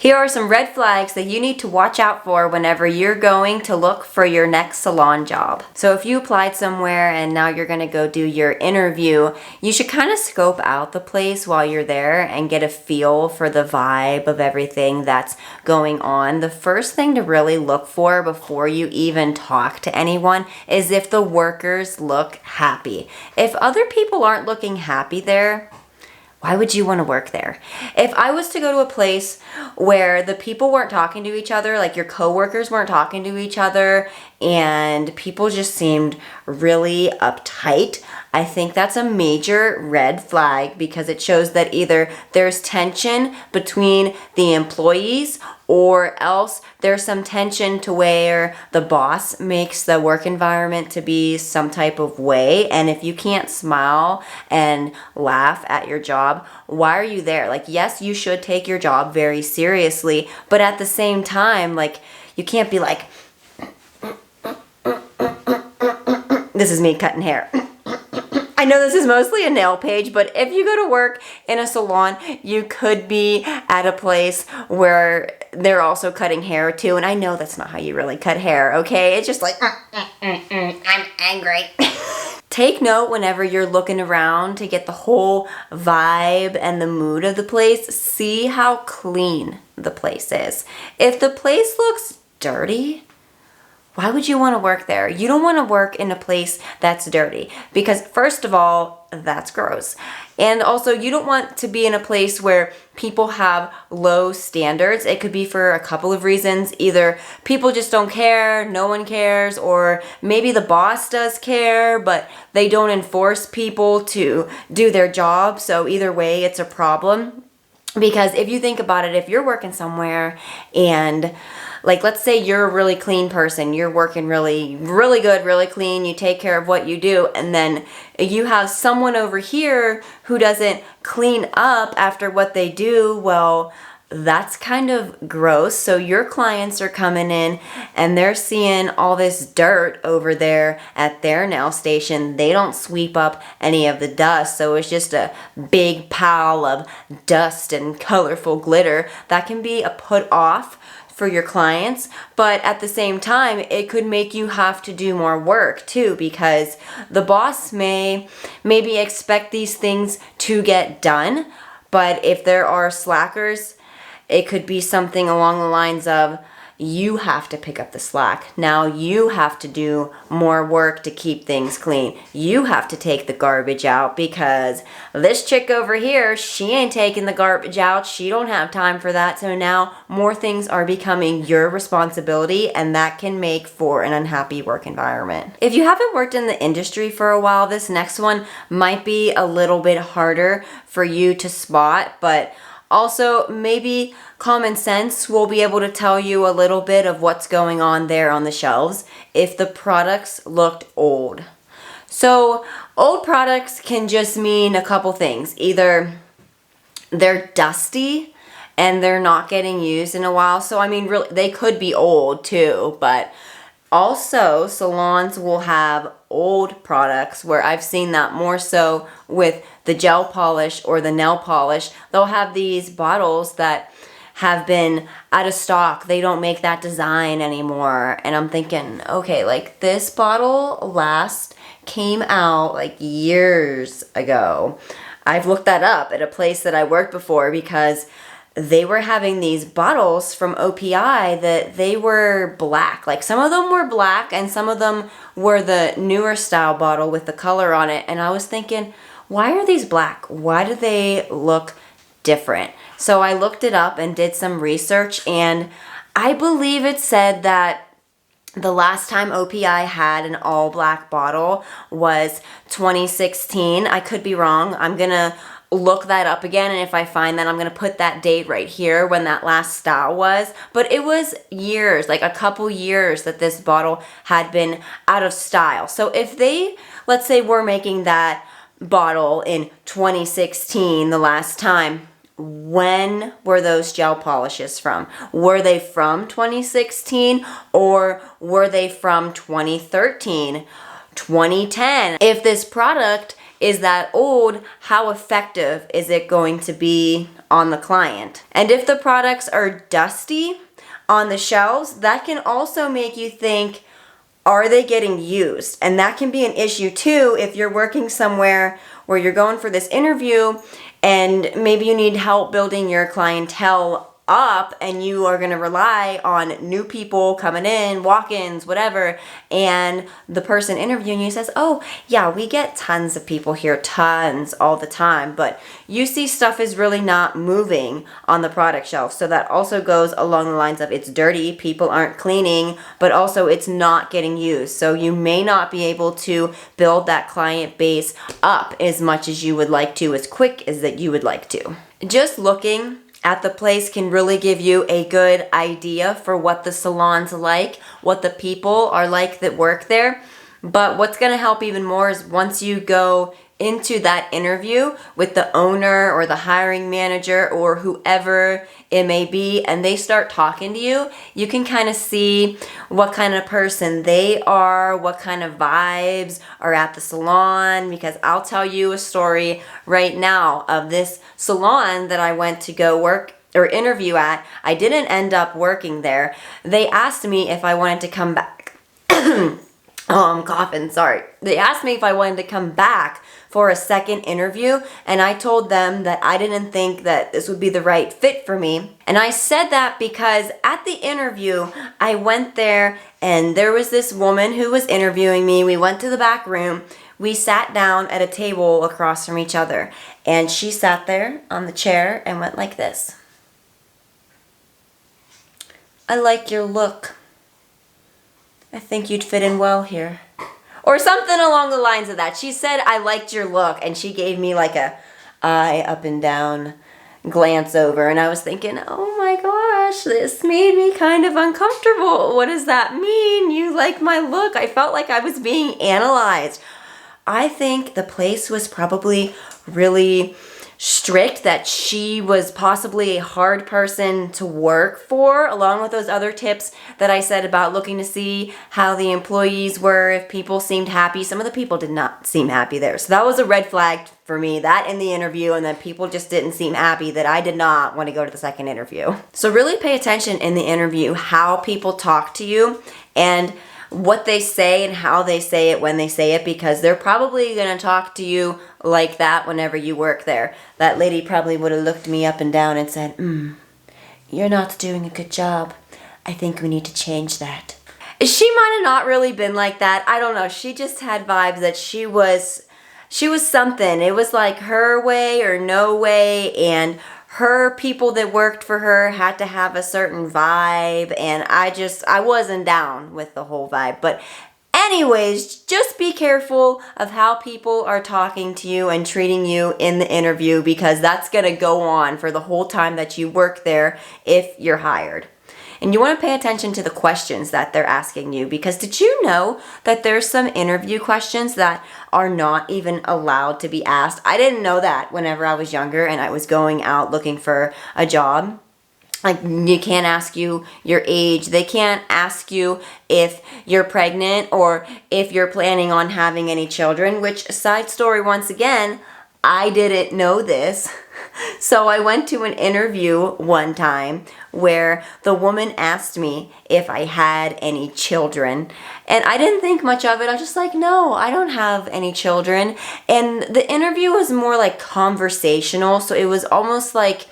Here are some red flags that you need to watch out for whenever you're going to look for your next salon job. So if you applied somewhere and now you're going to go do your interview, you should kind of scope out the place while you're there and get a feel for the vibe of everything that's going on. The first thing to really look for before you even talk to anyone is if the workers look happy. If other people aren't looking happy there, why would you want to work there? If I was to go to a place where the people weren't talking to each other, like your coworkers weren't talking to each other, and people just seemed really uptight, I think that's a major red flag because it shows that either there's tension between the employees or else there's some tension to where the boss makes the work environment to be some type of way. And if you can't smile and laugh at your job, why are you there? Like, yes, you should take your job very seriously, but at the same time, like, you can't be like, this is me cutting hair. I know this is mostly a nail page, but if you go to work in a salon, you could be at a place where they're also cutting hair too. And I know that's not how you really cut hair, okay? It's just like, I'm angry. Take note whenever you're looking around to get the whole vibe and the mood of the place. See how clean the place is. If the place looks dirty, why would you want to work there? You don't want to work in a place that's dirty because first of all, that's gross. And also you don't want to be in a place where people have low standards. It could be for a couple of reasons. Either people just don't care, no one cares, or maybe the boss does care, but they don't enforce people to do their job. So either way, it's a problem. Because if you think about it, if you're working somewhere and like, let's say you're a really clean person, you're working really, really good, really clean, you take care of what you do, and then you have someone over here who doesn't clean up after what they do, well, that's kind of gross. So your clients are coming in and they're seeing all this dirt over there at their nail station. They don't sweep up any of the dust. So it's just a big pile of dust and colorful glitter that can be a put off for your clients, but at the same time, it could make you have to do more work too because the boss may maybe expect these things to get done, but if there are slackers, it could be something along the lines of you have to pick up the slack. Now you have to do more work to keep things clean. You have to take the garbage out because this chick over here, she ain't taking the garbage out. She don't have time for that. So now more things are becoming your responsibility and that can make for an unhappy work environment. If you haven't worked in the industry for a while, this next one might be a little bit harder for you to spot, but also, maybe common sense will be able to tell you a little bit of what's going on there on the shelves if the products looked old. So, old products can just mean a couple things. Either they're dusty and they're not getting used in a while. So, I mean, really, they could be old too, but also, salons will have old products where I've seen that more so with the gel polish or the nail polish. They'll have these bottles that have been out of stock. They don't make that design anymore. And I'm thinking, okay, like this bottle last came out like years ago. I've looked that up at a place that I worked before because they were having these bottles from OPI that they were black. Like some of them were black and some of them were the newer style bottle with the color on it. And I was thinking, why are these black? Why do they look different? So I looked it up and did some research and I believe it said that the last time OPI had an all black bottle was 2016. I could be wrong. I'm gonna look that up again, and if I find that, I'm gonna put that date right here when that last style was. But it was years, like a couple years that this bottle had been out of style. So if they, let's say we're making that bottle in 2016 the last time, when were those gel polishes from? Were they from 2016 or were they from 2013, 2010? If this product is that old, how effective is it going to be on the client. And if the products are dusty on the shelves, that can also make you think, are they getting used? And that can be an issue too if you're working somewhere where you're going for this interview and maybe you need help building your clientele up and you are going to rely on new people coming in, walk-ins, whatever, and the person interviewing you says, oh yeah, we get tons of people here, tons, all the time, but you see stuff is really not moving on the product shelf. So that also goes along the lines of it's dirty, people aren't cleaning, but also it's not getting used. So you may not be able to build that client base up as much as you would like to, as quick as that you would like to. Just looking at the place can really give you a good idea for what the salon's like, what the people are like that work there. But what's going to help even more is once you go into that interview with the owner or the hiring manager or whoever it may be, and they start talking to you, you can kind of see what kind of person they are, what kind of vibes are at the salon. Because I'll tell you a story right now of this salon that I went to go work or interview at. I didn't end up working there. They asked me if I wanted to come back. Oh, I'm coughing, sorry. They asked me if I wanted to come back for a second interview, and I told them that I didn't think that this would be the right fit for me. And I said that because at the interview, I went there and there was this woman who was interviewing me. We went to the back room. We sat down at a table across from each other, and she sat there on the chair and went like this. I like your look. I think you'd fit in well here. Or something along the lines of that. She said, I liked your look. And she gave me like a eye up and down glance over. And I was thinking, oh my gosh, this made me kind of uncomfortable. What does that mean? You like my look? I felt like I was being analyzed. I think the place was probably really strict, that she was possibly a hard person to work for, along with those other tips that I said about looking to see how the employees were, if people seemed happy. Some of the people did not seem happy there. So that was a red flag for me, that in the interview, and then people just didn't seem happy, that I did not want to go to the second interview. So really pay attention in the interview how people talk to you and what they say and how they say it when they say it, because they're probably going to talk to you like that whenever you work there. That lady probably would have looked me up and down and said, you're not doing a good job. I think we need to change that. She might have not really been like that. I don't know. She just had vibes that she was something. It was like her way or no way, and her people that worked for her had to have a certain vibe, and I wasn't down with the whole vibe. But anyways, just be careful of how people are talking to you and treating you in the interview, because that's going to go on for the whole time that you work there if you're hired. And you want to pay attention to the questions that they're asking you, because did you know that there's some interview questions that are not even allowed to be asked? I didn't know that whenever I was younger and I was going out looking for a job. Like, you can't ask you your age. They can't ask you if you're pregnant or if you're planning on having any children, which, side story once again, I didn't know this. So I went to an interview one time where the woman asked me if I had any children, and I didn't think much of it. I was just like, no, I don't have any children. And the interview was more like conversational, so it was almost like,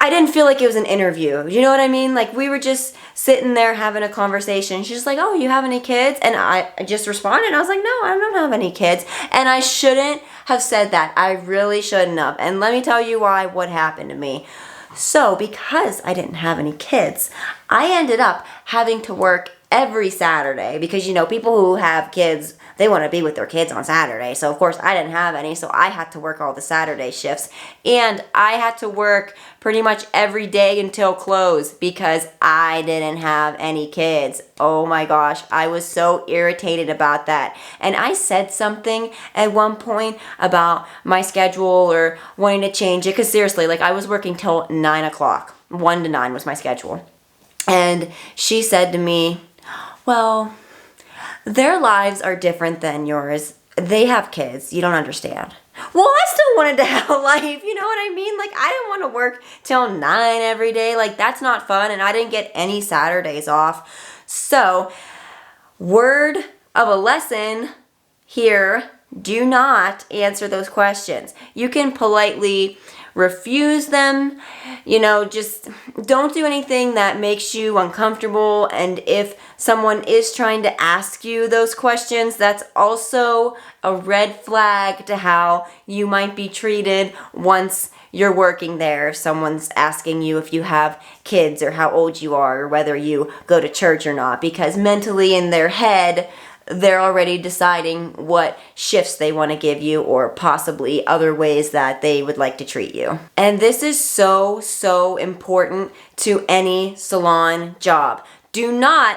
I didn't feel like it was an interview. You know what I mean? Like, we were just sitting there having a conversation. She's just like, oh, you have any kids? And I just responded. I was like, no, I don't have any kids. And I shouldn't have said that. I really shouldn't have. And let me tell you what happened to me. So because I didn't have any kids, I ended up having to work every Saturday, because, you know, people who have kids, they want to be with their kids on Saturday. So, of course, I didn't have any, so I had to work all the Saturday shifts. And I had to work pretty much every day until close because I didn't have any kids. Oh my gosh, I was so irritated about that. And I said something at one point about my schedule or wanting to change it, because seriously, like, I was working till 9 o'clock. 1 to 9 was my schedule. And she said to me, well, their lives are different than yours. They have kids. You don't understand. Well, I still wanted to have a life, you know what I mean? Like, I didn't want to work till 9 every day. Like, that's not fun, and I didn't get any Saturdays off. So, word of a lesson here, do not answer those questions. You can politely refuse them, just don't do anything that makes you uncomfortable. And if someone is trying to ask you those questions, that's also a red flag to how you might be treated once you're working there. Someone's asking you if you have kids or how old you are or whether you go to church or not, because mentally in their head, they're already deciding what shifts they want to give you or possibly other ways that they would like to treat you. And this is so, so important to any salon job.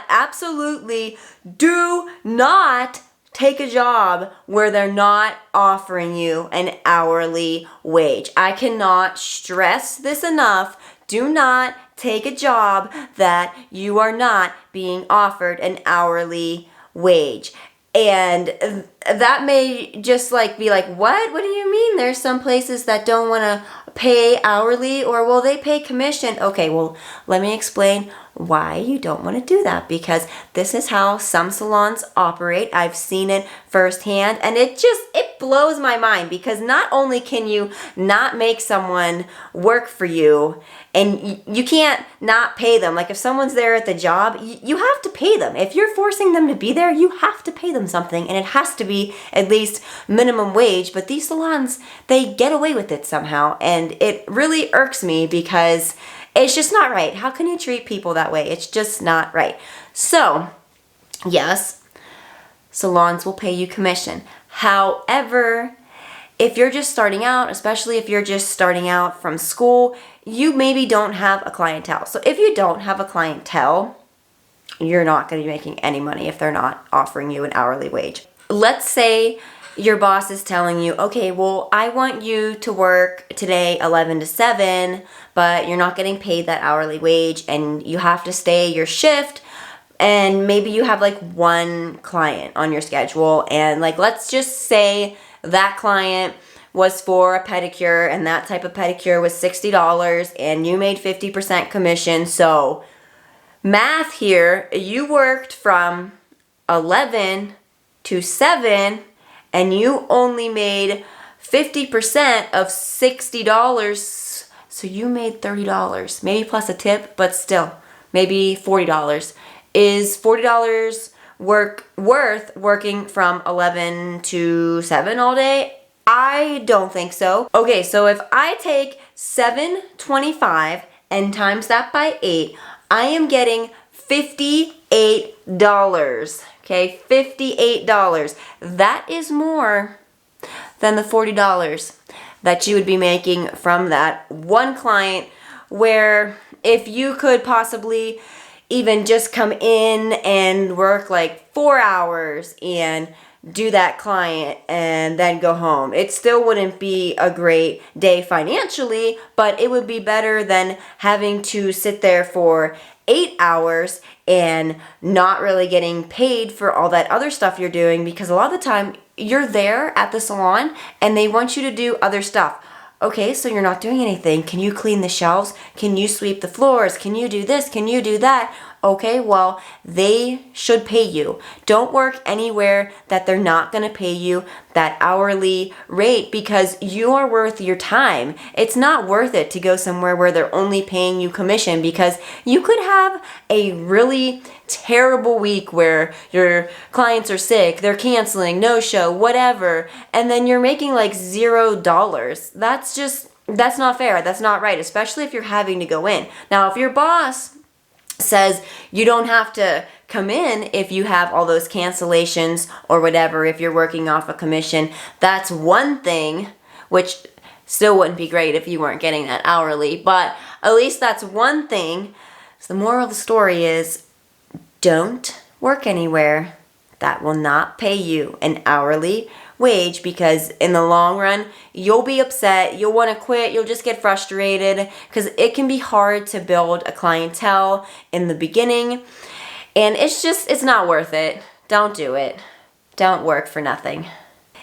Absolutely do not take a job where they're not offering you an hourly wage. I cannot stress this enough. Do not take a job that you are not being offered an hourly wage. And that may just be like, what do you mean? There's some places that don't want to pay hourly, or well, they pay commission. Okay, well, let me explain why you don't want to do that, because this is how some salons operate. I've seen it firsthand, and it blows my mind, because not only can you not make someone work for you, and you can't not pay them. Like, if someone's there at the job, you have to pay them. If you're forcing them to be there, you have to pay them something, and it has to be at least minimum wage. But these salons, they get away with it somehow, and it really irks me, because it's just not right. How can you treat people that way? It's just not right. So, yes, salons will pay you commission. However, if you're just starting out, especially if you're just starting out from school, you maybe don't have a clientele. So if you don't have a clientele, you're not going to be making any money if they're not offering you an hourly wage. Let's say your boss is telling you, okay, well, I want you to work today 11 to 7, but you're not getting paid that hourly wage, and you have to stay your shift, and maybe you have one client on your schedule, and let's just say that client was for a pedicure, and that type of pedicure was $60, and you made 50% commission. So math here, you worked from 11 to 7, and you only made 50% of $60, so you made $30, maybe plus a tip, but still, maybe $40. Is $40 worth working from 11 to 7 all day? I don't think so. Okay, so if I take $7.25 and times that by 8, I am getting $58. Okay, $58. That is more than the $40 that you would be making from that one client, where if you could possibly even just come in and work 4 hours and do that client and then go home, it still wouldn't be a great day financially, but it would be better than having to sit there for 8 hours and not really getting paid for all that other stuff you're doing, because a lot of the time you're there at the salon and they want you to do other stuff. Okay, so you're not doing anything. Can you clean the shelves? Can you sweep the floors? Can you do this? Can you do that? Okay, well, they should pay you. Don't work anywhere that they're not going to pay you that hourly rate, because you are worth your time. It's not worth it to go somewhere where they're only paying you commission, because you could have a really terrible week where your clients are sick, they're canceling, no show, whatever, and then you're making $0. That's not fair. That's not right, especially if you're having to go in. Now, if your boss says you don't have to come in if you have all those cancellations or whatever, if you're working off a commission, that's one thing, which still wouldn't be great if you weren't getting that hourly, but at least that's one thing. So the moral of the story is, don't work anywhere that will not pay you an hourly wage, because in the long run, you'll be upset, you'll want to quit, you'll just get frustrated, because it can be hard to build a clientele in the beginning, and it's not worth it. Don't do it. Don't work for nothing.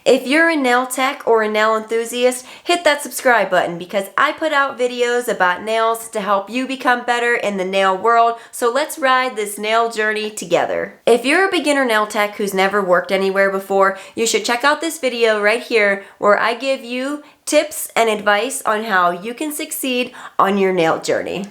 If you're a nail tech or a nail enthusiast, hit that subscribe button because I put out videos about nails to help you become better in the nail world, so let's ride this nail journey together. If you're a beginner nail tech who's never worked anywhere before, you should check out this video right here where I give you tips and advice on how you can succeed on your nail journey.